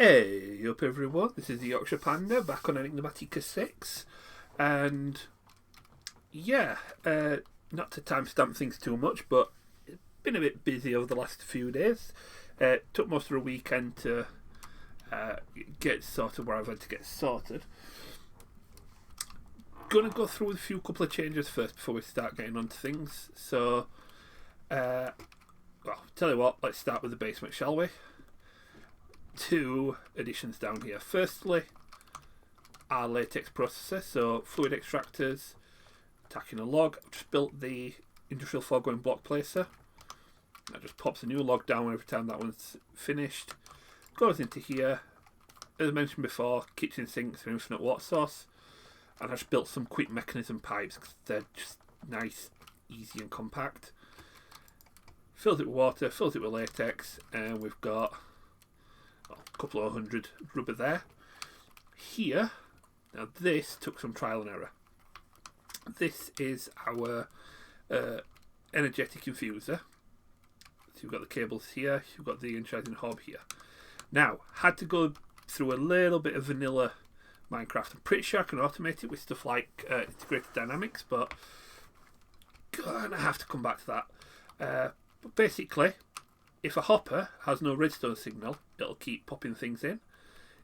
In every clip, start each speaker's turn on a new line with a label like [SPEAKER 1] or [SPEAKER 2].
[SPEAKER 1] Hey up everyone, this is the Yorkshire Panda back on Enigmatica 6, and yeah, not to timestamp things too much, but it's been a bit busy over the last few days. Took most of the weekend to get sorted where I've had to get sorted. Gonna go through a couple of changes first before we start getting onto things. So, well, tell you what, let's start with the basement, shall we? 2 additions down here. Firstly, our latex processor, so fluid extractors, attacking a log. I've just built the industrial foregoing block placer. That just pops a new log down every time that one's finished. Goes into here. As I mentioned before, kitchen sinks and infinite water source. And I just built some quick mechanism pipes because they're just nice, easy and compact. Fills it with water, fills it with latex, and we've got a couple of hundred rubber there. Here, now this took some trial and error. This is our energetic infuser. So you've got the cables here, you've got the energizing hob here. Now, had to go through a little bit of vanilla Minecraft. I'm pretty sure I can automate it with stuff like integrated dynamics, but gonna have to come back to that. But basically, if a hopper has no redstone signal, it'll keep popping things in.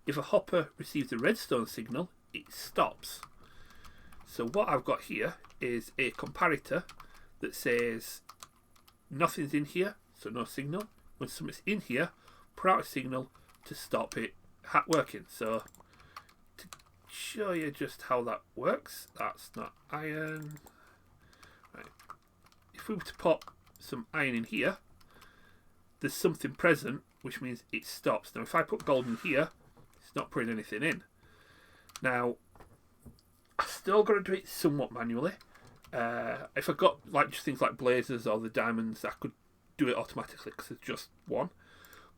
[SPEAKER 1] If a hopper receives a redstone signal, it stops. So what I've got here is a comparator that says nothing's in here, so no signal. When something's in here, put out a signal to stop it working. So to show you just how that works, that's not iron. Right. If we were to pop some iron in here, there's something present, which means it stops. Now, if I put gold in here, it's not putting anything in. Now, I still got to do it somewhat manually. If I got like just things like blazers or the diamonds, I could do it automatically because it's just one.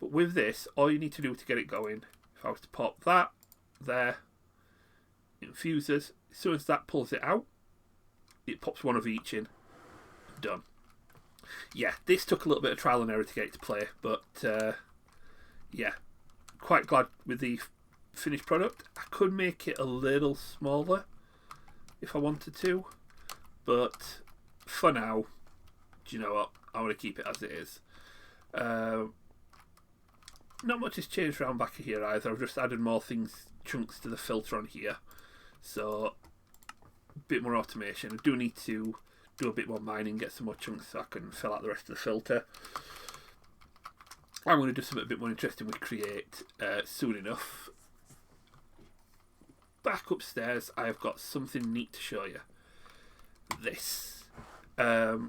[SPEAKER 1] But with this, all you need to do to get it going, if I was to pop that there, infusers, as soon as that pulls it out, it pops one of each in. Done. Yeah, this took a little bit of trial and error to get it to play, but yeah, quite glad with the finished product. I could make it a little smaller if I wanted to, but for now, do you know what? I want to keep it as it is. Not much has changed around back here either. I've just added more chunks to the filter on here, so a bit more automation. I do need to do a bit more mining, get some more chunks so I can fill out the rest of the filter. I'm going to do something a bit more interesting with Create soon enough. Back upstairs, I have got something neat to show you. This. I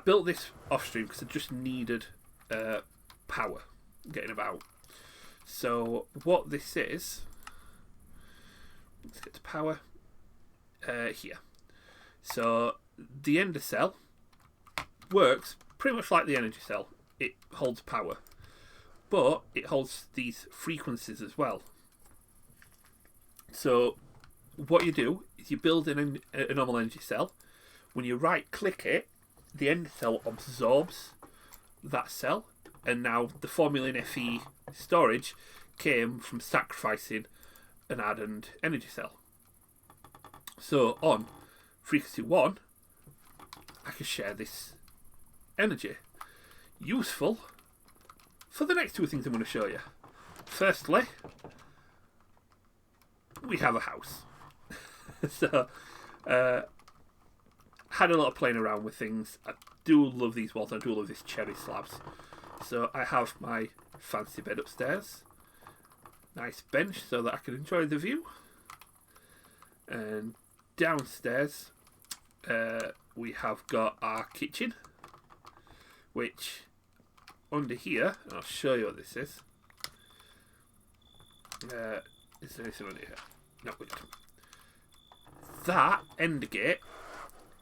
[SPEAKER 1] built this off stream because I just needed power getting about. So what this is, let's get to power here. So the ender cell works pretty much like the energy cell. It holds power, but it holds these frequencies as well. So what you do is you build in a normal energy cell. When you right click it, the ender cell absorbs that cell, and now the 4 million FE storage came from sacrificing an ardent energy cell. So on frequency 1, I can share this energy. Useful for the next 2 things I'm going to show you. Firstly, we have a house. So, had a lot of playing around with things. I do love these walls. I do love these cherry slabs. So I have my fancy bed upstairs. Nice bench so that I can enjoy the view. And downstairs, we have got our kitchen, which under here, and I'll show you what this is. Is there anything under here? No, we don't. That ender gate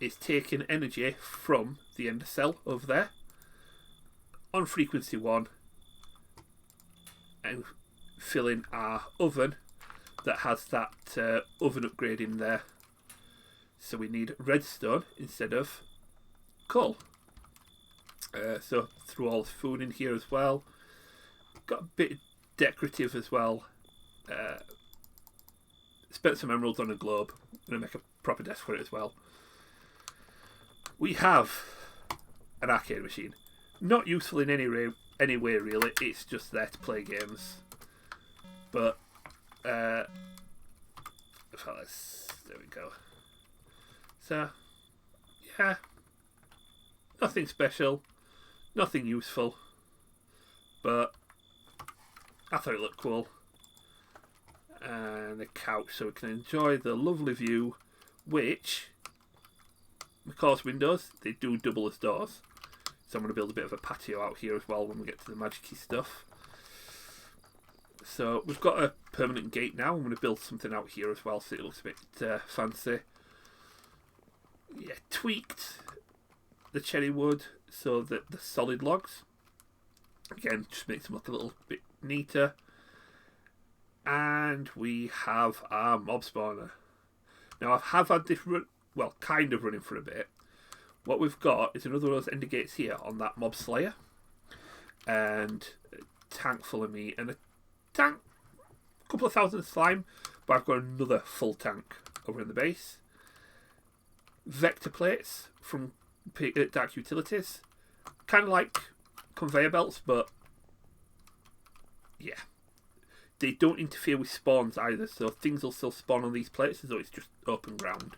[SPEAKER 1] is taking energy from the ender cell over there on frequency 1 and filling our oven that has that oven upgrade in there. So we need redstone instead of coal. So threw all the food in here as well. Got a bit of decorative as well. Spent some emeralds on a globe. I'm going to make a proper desk for it as well. We have an arcade machine. Not useful in any way really. It's just there to play games. But there we go. So yeah, nothing special, nothing useful, but I thought it looked cool. And a couch so we can enjoy the lovely view, which, because windows, they do double as doors. So I'm going to build a bit of a patio out here as well when we get to the magic-y stuff. So we've got a permanent gate now. I'm going to build something out here as well so it looks a bit fancy. Yeah, tweaked the cherry wood so that the solid logs, again, just makes them look a little bit neater. And we have our mob spawner. Now I have had this kind of running for a bit. What we've got is another of those ender gates here on that mob slayer, and a tank full of meat, and a couple of thousand slime, but I've got another full tank over in the base. Vector plates from Dark Utilities, kind of like conveyor belts, but yeah. They don't interfere with spawns either, so things will still spawn on these plates as though it's just open ground.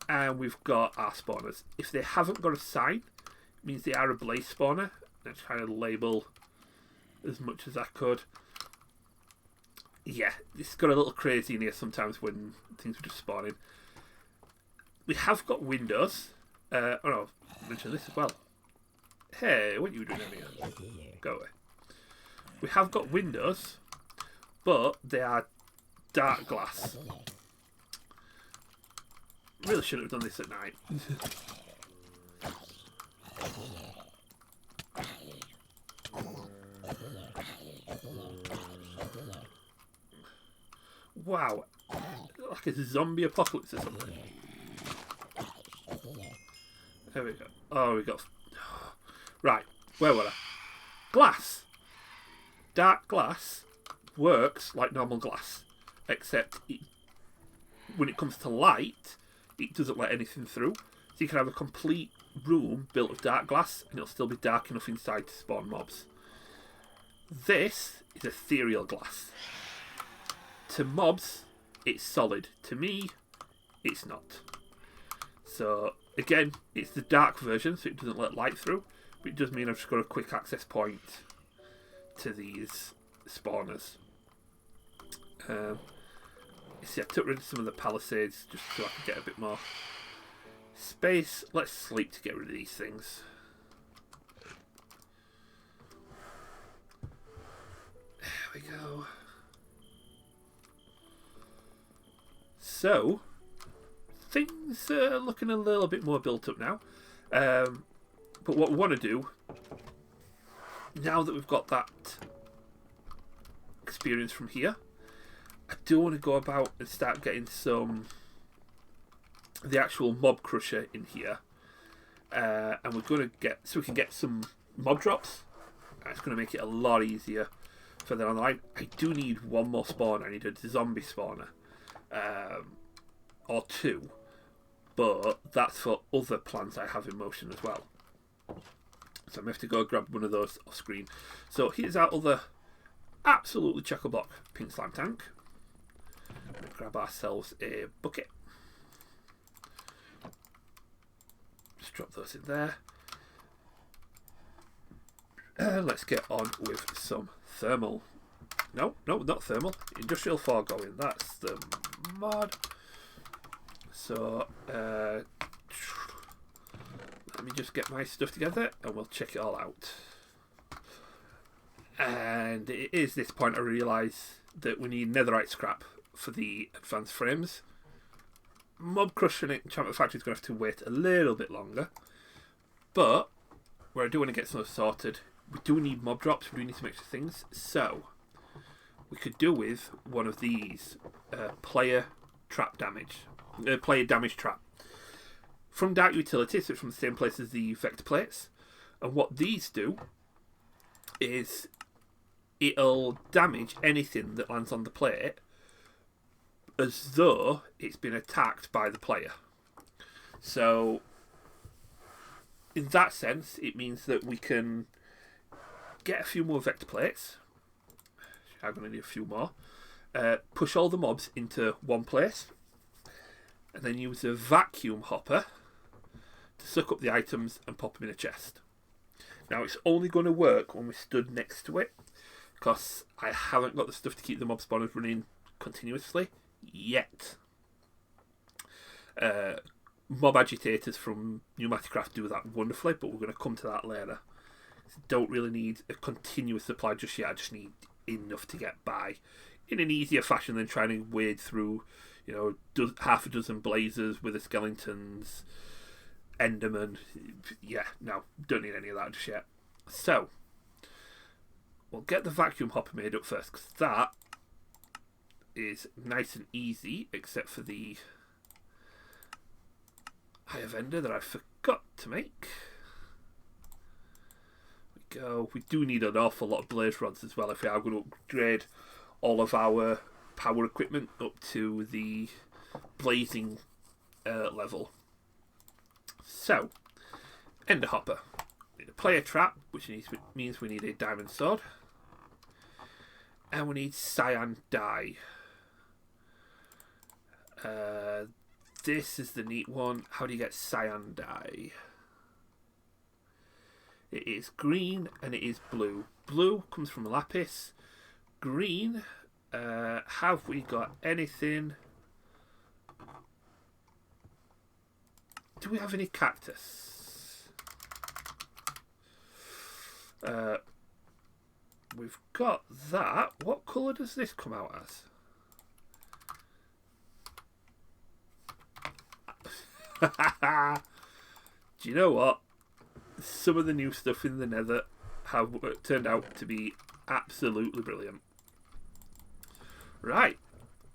[SPEAKER 1] And we've got our spawners. If they haven't got a sign, it means they are a blaze spawner. I'm trying to label as much as I could. Yeah, it's got a little crazy in here sometimes when things are just spawning. We have got windows. Oh no, I mentioned this as well. Hey, what are you doing down here? Go away. We have got windows, but they are dark glass. Really shouldn't have done this at night. Wow, like a zombie apocalypse or something. There we go. Oh, we got... Right, where were I? Glass. Dark glass works like normal glass, except when it comes to light, it doesn't let anything through. So you can have a complete room built of dark glass and it'll still be dark enough inside to spawn mobs. This is ethereal glass. To mobs, it's solid. To me, it's not. So again, it's the dark version, so it doesn't let light through, but it does mean I've just got a quick access point to these spawners. See, I took rid of some of the palisades just so I could get a bit more space. Let's sleep to get rid of these things. There we go. So, things are looking a little bit more built up now. But what we want to do, now that we've got that experience from here, I do want to go about and start getting the actual mob crusher in here. And we're going to so we can get some mob drops. It's going to make it a lot easier for the online. I do need one more spawn. I need a zombie spawner. Or two. But that's for other plans I have in motion as well. So I'm going to have to go grab one of those off screen. So here's our other absolutely chock-a-block pink slime tank. I'm going to grab ourselves a bucket. Just drop those in there. And let's get on with some thermal. No, not thermal. Industrial foregoing. That's the mod. So, let me just get my stuff together and we'll check it all out. And it is this point I realise that we need netherite scrap for the advanced frames. Mob Crusher and Enchantment Factory is going to have to wait a little bit longer. But, where I do want to get some sorted, we do need mob drops, we do need some extra things. So, we could do with one of these player damage trap. From Dark Utilities, so it's from the same place as the vector plates. And what these do is it'll damage anything that lands on the plate as though it's been attacked by the player. So in that sense, it means that we can get a few more vector plates. I'm going to need a few more. Push all the mobs into one place, and then use a vacuum hopper to suck up the items and pop them in a chest. Now, it's only going to work when we stood next to it, because I haven't got the stuff to keep the mob spawners running continuously yet. Mob agitators from Enigmatica do that wonderfully, but we're going to come to that later. Don't really need a continuous supply just yet. I just need enough to get by in an easier fashion than trying to wade through, half a dozen blazers with the skeletons, Enderman. Yeah, no, don't need any of that just yet. So, we'll get the vacuum hopper made up first, because that is nice and easy, except for the higher vendor that I forgot to make. There we go. We do need an awful lot of blaze rods as well if we are going to upgrade all of our power equipment up to the blazing level. So, ender hopper. We need a player trap, which means we need a diamond sword. And we need cyan dye. This is the neat one. How do you get cyan dye? It is green and it is blue. Blue comes from lapis. Green, have we got anything? Do we have any cactus? We've got that. What colour does this come out as? Do you know what? Some of the new stuff in the Nether have turned out to be absolutely brilliant. Right,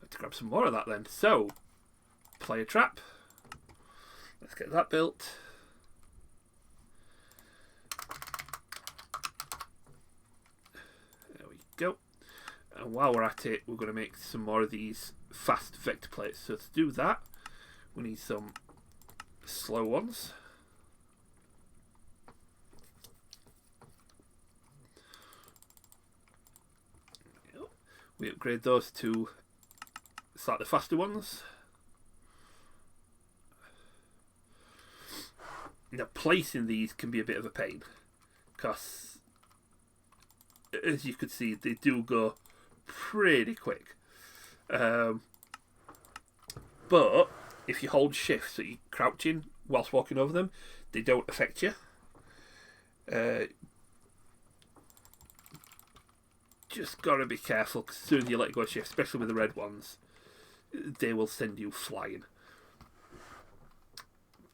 [SPEAKER 1] let's grab some more of that then. So, player trap. Let's get that built. There we go. And while we're at it, we're going to make some more of these fast vector plates. So to do that, we need some slow ones. We upgrade those to slightly faster ones. Now, placing these can be a bit of a pain, because as you can see, they do go pretty quick. But if you hold shift, so you're crouching whilst walking over them, they don't affect you. Just gotta be careful, because as soon as you let go of shift, especially with the red ones, they will send you flying.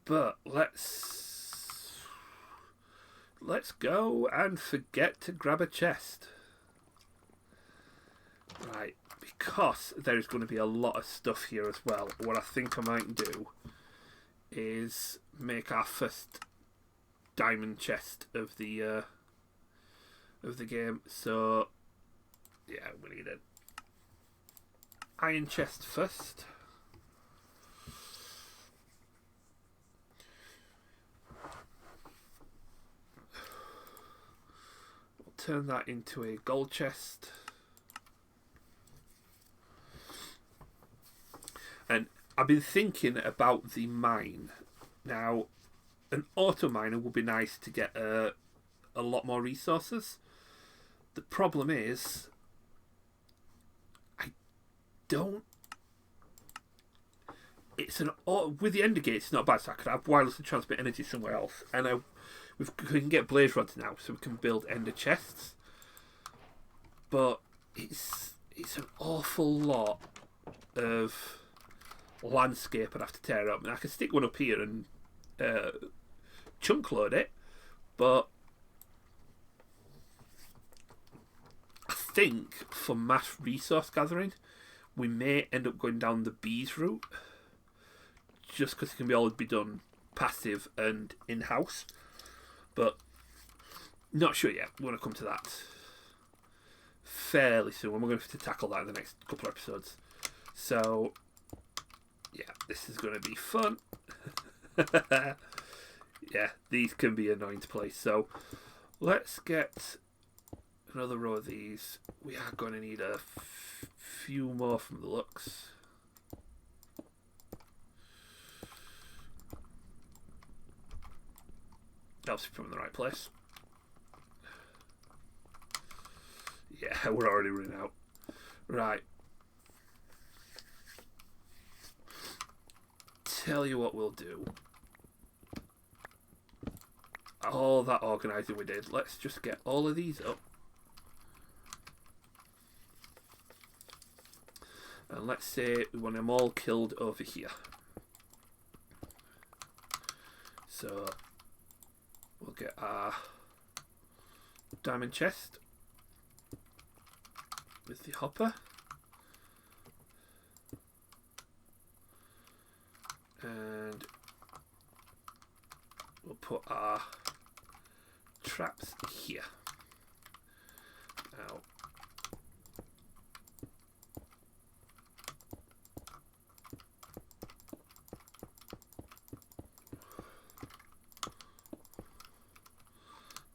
[SPEAKER 1] But let's go and forget to grab a chest. Right, because there's going to be a lot of stuff here as well. What I think I might do is make our first diamond chest of the game. So yeah, we need an iron chest first. We'll turn that into a gold chest. And I've been thinking about the mine. Now, an auto miner would be nice to get a lot more resources. The problem is, with the ender gate, it's not bad, so I could have wireless and transmit energy somewhere else, and we can get blaze rods now, so we can build ender chests. But it's an awful lot of landscape I'd have to tear up. I mean, I can stick one up here and chunk load it, but I think for mass resource gathering, we may end up going down the bees route, just because it can always be done passive and in-house. But not sure yet. We're going to come to that. fairly soon. We're going to have to tackle that in the next couple of episodes. So, yeah, this is going to be fun. Yeah, these can be annoying to play. So, let's get another row of these. We are going to need a few more from the looks. Helps if I'm in the right place. Yeah, we're already running out. Right. Tell you what we'll do. All that organising we did. Let's just get all of these up. And let's say we want them all killed over here. So we'll get our diamond chest with the hopper. And we'll put our traps here. Now,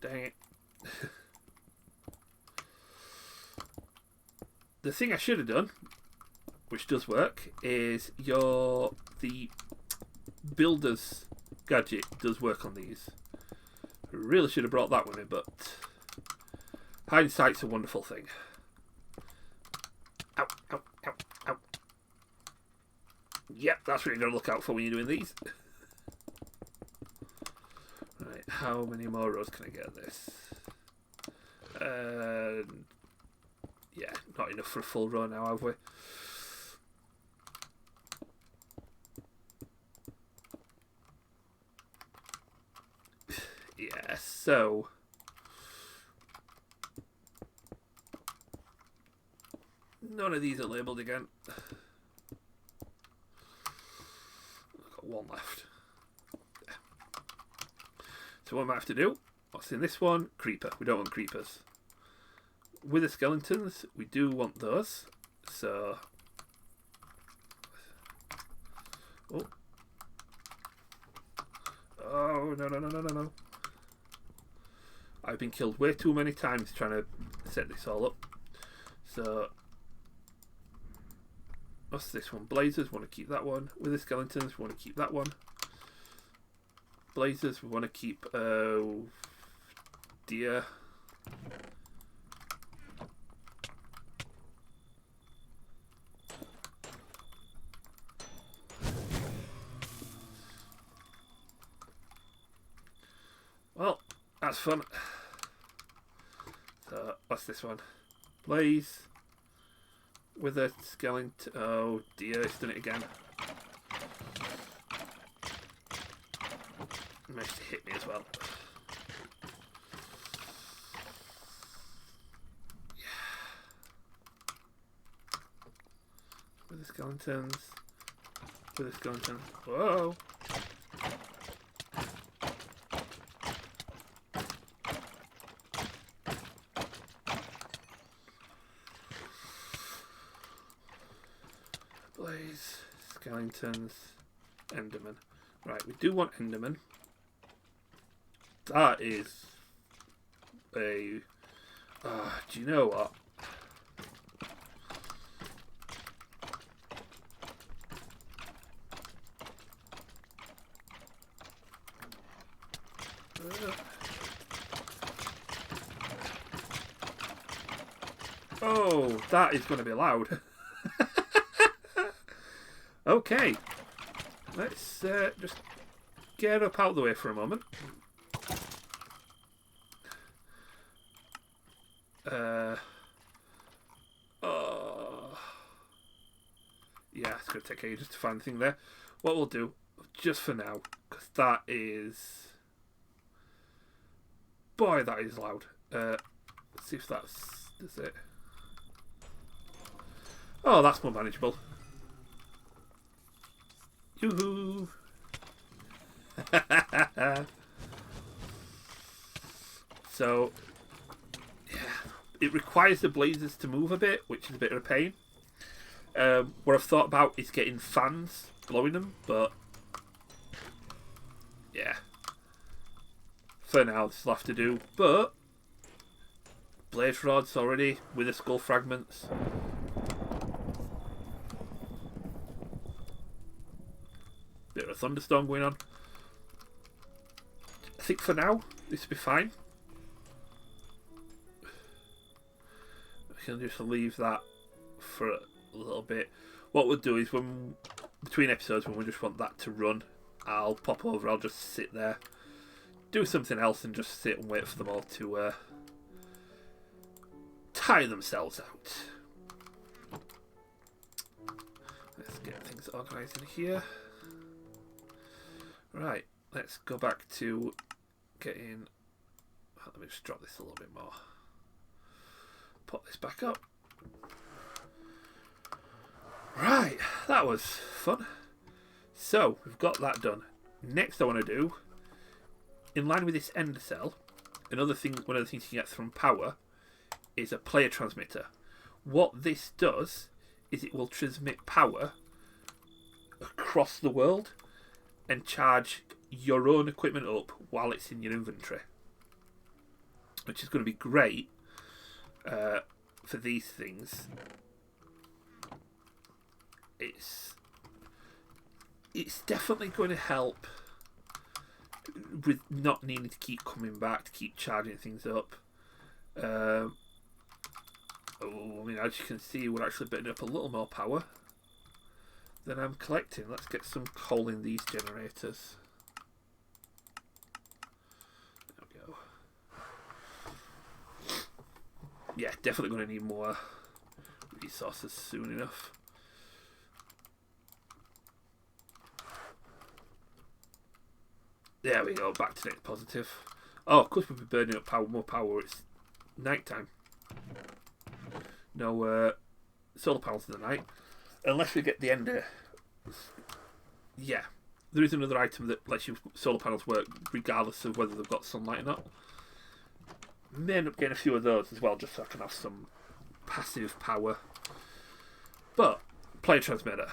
[SPEAKER 1] dang it. The thing I should have done, which does work, is the builder's gadget does work on these. I really should have brought that one in, but hindsight's a wonderful thing. Ow, ow, ow, ow. Yep, that's what you're going to look out for when you're doing these. Right, how many more rows can I get this? Yeah, not enough for a full row now, have we? Yeah, so none of these are labelled again. I've got one left. Yeah. So what I might have to do, what's in this one? Creeper. We don't want creepers. With the skeletons, we do want those. So, oh no no no no no no! I've been killed way too many times trying to set this all up. So, what's this one? Blazers, we want to keep that one. With the skeletons, we want to keep that one. Blazers, we want to keep deer. Well, that's fun. So, what's this one? Blaze. With a skeleton. Oh dear, it's done it again. It managed to hit me as well. Yeah. With the skeletons. With the skeletons. Whoa! Blaze, skeletons, Enderman. Right, we do want Enderman. That is a... do you know what? Oh, that is going to be loud. Okay, let's just get up out of the way for a moment. Yeah, it's going to take ages to find the thing there. What we'll do, just for now, because that is... Boy, that is loud. Let's see if that's it. Oh, that's more manageable. Yoo-hoo! So, yeah, it requires the blazers to move a bit, which is a bit of a pain. What I've thought about is getting fans blowing them, but yeah, for now this will have to do. But blaze rods already with the skull fragments. Bit of a thunderstorm going on. I think for now this will be fine. I can just leave that for a little bit. What we'll do is when between episodes, when we just want that to run, I'll pop over. I'll just sit there, do something else, and just sit and wait for them all to tire themselves out. Let's get things organised in here. Right, let's go back to getting. Let me just drop this a little bit more. Put this back up. Right, that was fun. So, we've got that done. Next I want to do, in line with this ender cell, one of the things you can get from power is a player transmitter. What this does is it will transmit power across the world and charge your own equipment up while it's in your inventory. Which is going to be great for these things. It's definitely going to help with not needing to keep coming back to keep charging things up. I mean, as you can see, we're actually putting up a little more power than I'm collecting. Let's get some coal in these generators. There we go. Yeah, definitely going to need more resources soon enough. There we go, back to next positive. Oh, of course we'll be burning up more power. It's night time. No solar panels in the night. Unless we get the ender. Yeah, there is another item that lets you solar panels work regardless of whether they've got sunlight or not. May end up getting a few of those as well, just so I can have some passive power. But, player transmitter.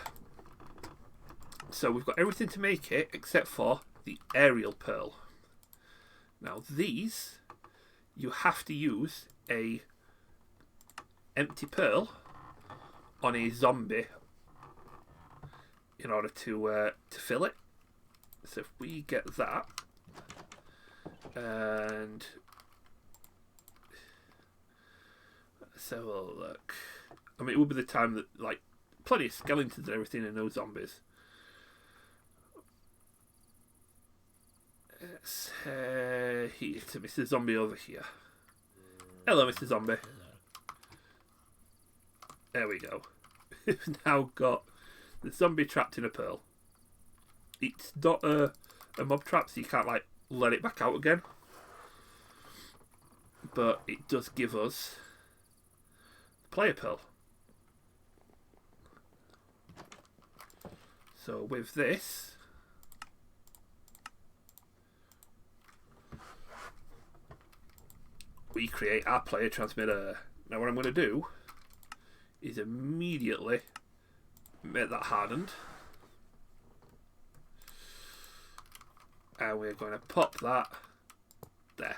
[SPEAKER 1] So we've got everything to make it except for the aerial pearl. Now these, you have to use a empty pearl on a zombie in order to fill it. So if we get that, and let's have a look. I mean, it will be the time that, like, plenty of skeletons and everything and no zombies. Let's here to Mr. Zombie over here. Hello, Mr. Zombie. There we go. We've now got the zombie trapped in a pearl. It's not a mob trap, so you can't, like, let it back out again. But it does give us the player pearl. So with this, we create our player transmitter. Now what I'm going to do is immediately make that hardened. And we're going to pop that there.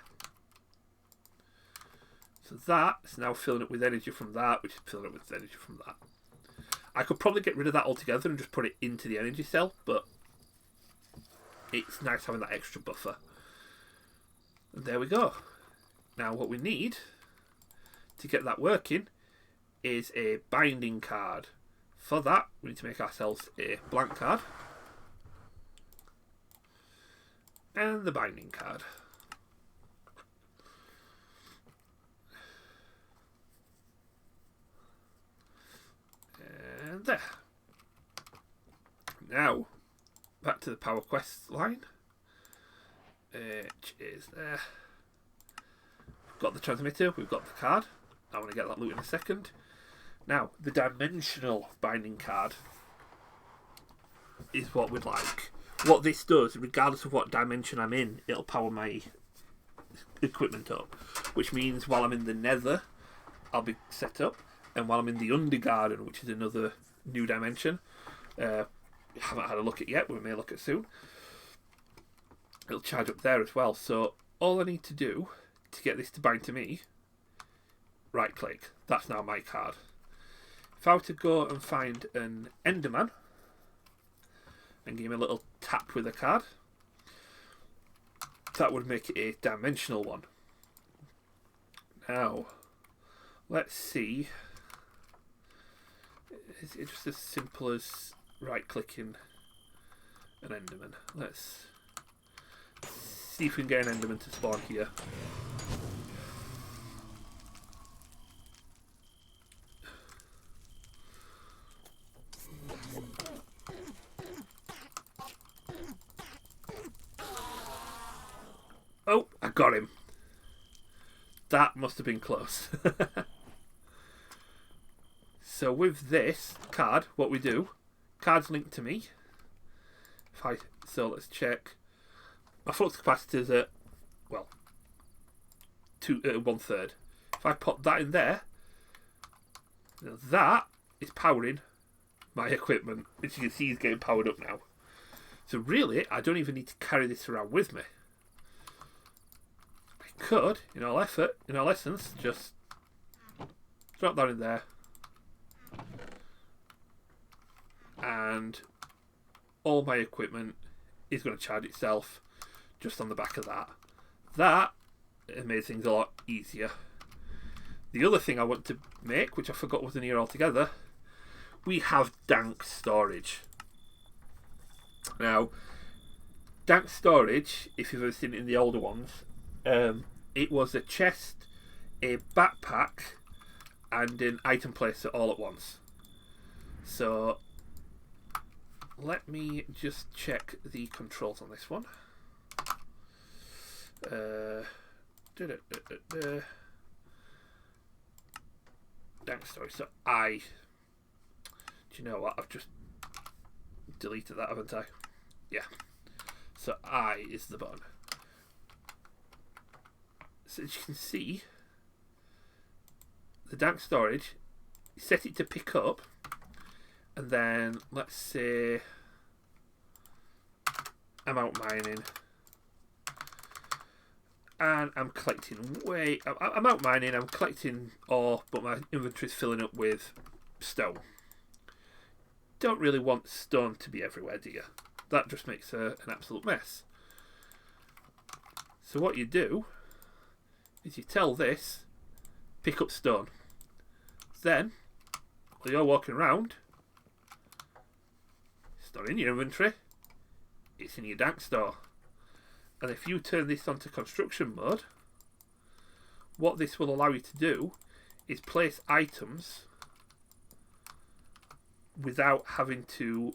[SPEAKER 1] So that is now filling it with energy from that, which is filling it with energy from that. I could probably get rid of that altogether and just put it into the energy cell, but it's nice having that extra buffer. And there we go. Now what we need to get that working is a binding card. For that, we need to make ourselves a blank card. And the binding card. And there. Now, back to the Power Quest line. Which is there. We've got the transmitter, we've got the card. I want to get that loot in a second. Now, the dimensional binding card is what we'd like. What this does, regardless of what dimension I'm in, it'll power my equipment up. Which means while I'm in the nether, I'll be set up, and while I'm in the Undergarden, which is another new dimension, haven't had a look at yet, but we may look at soon, it'll charge up there as well. So all I need to do to get this to bind to me, right click, that's now my card. If I were to go and find an Enderman and give him a little tap with a card, that would make it a dimensional one. Now, let's see. Is it just as simple as right clicking an Enderman? Let's see if we can get an Enderman to spawn here. Oh, I got him. That must have been close. So with this card, what we do, card's linked to me. So let's check. My flux capacitor's at, well, 1/3. If I pop that in there, that is powering my equipment, which you can see is getting powered up now. So really, I don't even need to carry this around with me. I could, in all essence, just drop that in there. And all my equipment is going to charge itself just on the back of that. That makes things a lot easier. The other thing I want to make, which I forgot wasn't here altogether, we have dank storage. Now, dank storage, if you've ever seen it in the older ones, it was a chest, a backpack, and an item placer all at once. So let me just check the controls on this one. Dank storage. So do you know what? I've just deleted that, haven't I? Yeah. So I is the button. So as you can see, the dank storage, set it to pick up, and then let's say I'm out mining and I'm collecting I'm out mining, I'm collecting ore, but my inventory's filling up with stone. Don't really want stone to be everywhere, do you? That just makes an absolute mess. So what you do is you tell this, pick up stone. Then, while you're walking around, it's not in your inventory, it's in your dank store. And if you turn this onto construction mode, what this will allow you to do is place items without having to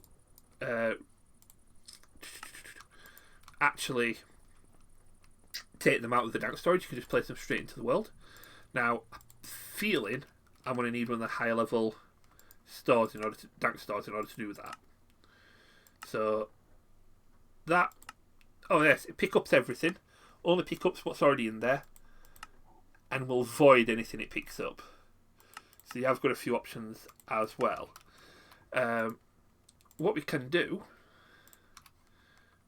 [SPEAKER 1] actually take them out of the dank storage. You can just place them straight into the world. Now, feeling I'm going to need one of the higher level stores dank stores in order to do that. So that, oh yes, it picks up everything. Only pick up what's already in there, and will void anything it picks up. So you have got a few options as well. What we can do,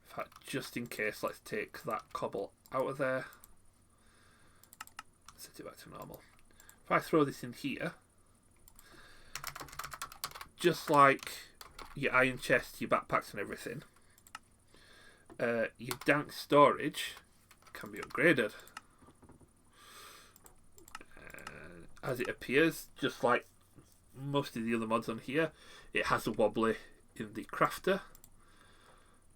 [SPEAKER 1] in fact, just in case, let's take that cobble out of there. Set it back to normal. If I throw this in here, just like your iron chest, your backpacks and everything, your dank storage can be upgraded. As it appears, just like most of the other mods on here, it has a wobbly in the crafter.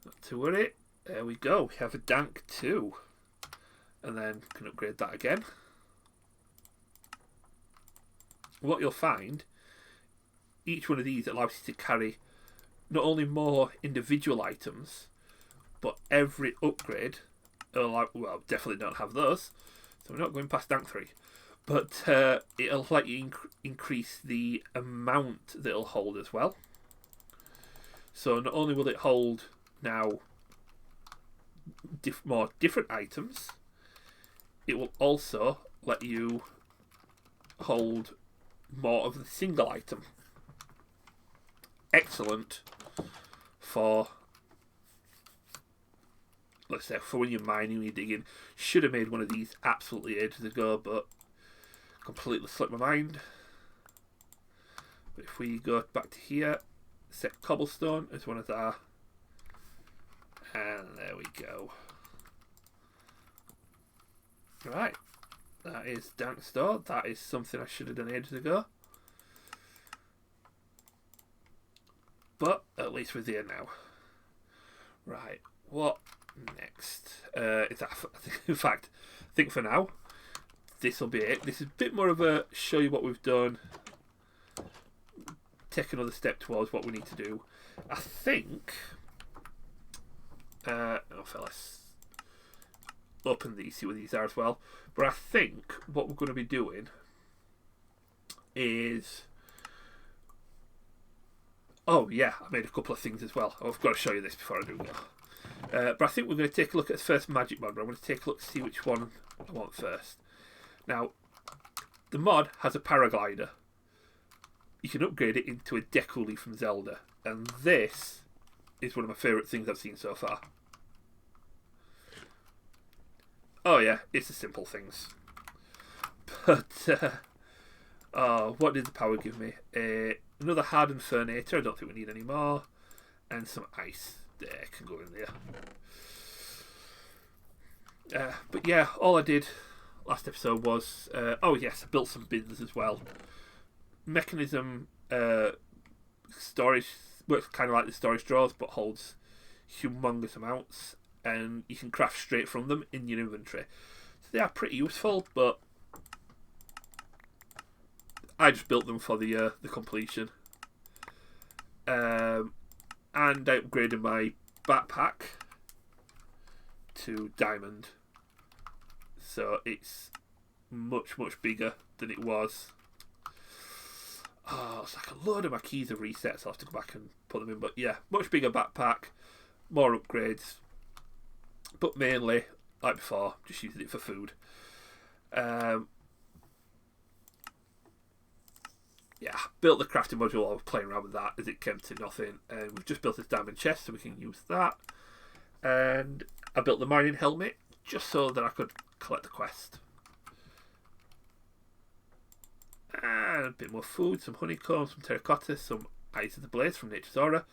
[SPEAKER 1] Not to worry. There we go. We have a dank 2. And then can upgrade that again. What you'll find, each one of these allows you to carry not only more individual items, but every upgrade, well, definitely don't have those, so we're not going past dank 3, but it'll let you increase the amount that it'll hold as well. So not only will it hold now more different items, it will also let you hold more of the single item. Excellent for, let's say, for when you're mining, you're digging. Should have made one of these absolutely ages ago, but completely slipped my mind. But if we go back to here, set cobblestone as one of our, and there we go. Right, that is down to store. That is something I should have done ages ago. But at least we're there now. Right, what next? Is that, in fact, I think for now, this will be it. This is a bit more of a show you what we've done. Take another step towards what we need to do. I think, oh fellas, open these, see what these are as well. But I think what we're going to be doing is, oh yeah, I made a couple of things as well. I've got to show you this before I do go. But I think we're going to take a look at the first magic mod. I'm going to take a look to see which one I want first. Now, the mod has a paraglider. You can upgrade it into a Deculi from Zelda. And this is one of my favourite things I've seen so far. Oh yeah, it's the simple things. But, what did the power give me? Another hardened fernator, I don't think we need any more. And some ice. There, can go in there. But yeah, all I did last episode was, oh yes, I built some bins as well. Mechanism storage works kind of like the storage drawers, but holds humongous amounts, and you can craft straight from them in your inventory. So they are pretty useful, but I just built them for the completion. And I upgraded my backpack to diamond, so it's much bigger than it was. Oh, it's like a load of my keys are reset, so I'll have to go back and put them in. But yeah, much bigger backpack, more upgrades, but mainly, like before, just using it for food. Yeah, built the crafting module. I was playing around with that as it came to nothing, and we've just built this diamond chest so we can use that. And I built the mining helmet just so that I could collect the quest. And a bit more food, some honeycomb, some terracotta, some ice of the blaze from Nature's Aura,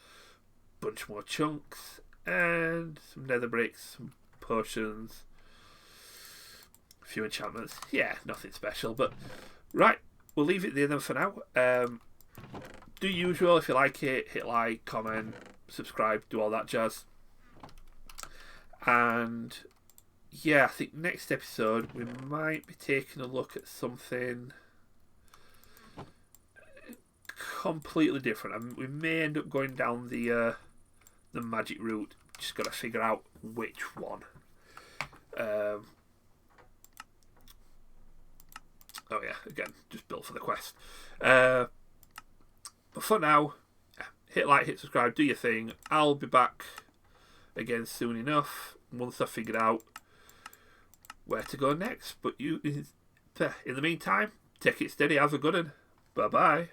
[SPEAKER 1] bunch more chunks, and some nether bricks, some potions, a few enchantments. Yeah, nothing special, but right, we'll leave it there then for now. Do usual, if you like it, hit like, comment, subscribe, do all that jazz. And yeah, I think next episode we might be taking a look at something completely different. We may end up going down the magic route. Just got to figure out which one. Oh yeah, again, just built for the quest. But for now, hit like, hit subscribe, do your thing. I'll be back again soon enough once I've figured out where to go next. But you, in the meantime, take it steady, have a good one. Bye bye.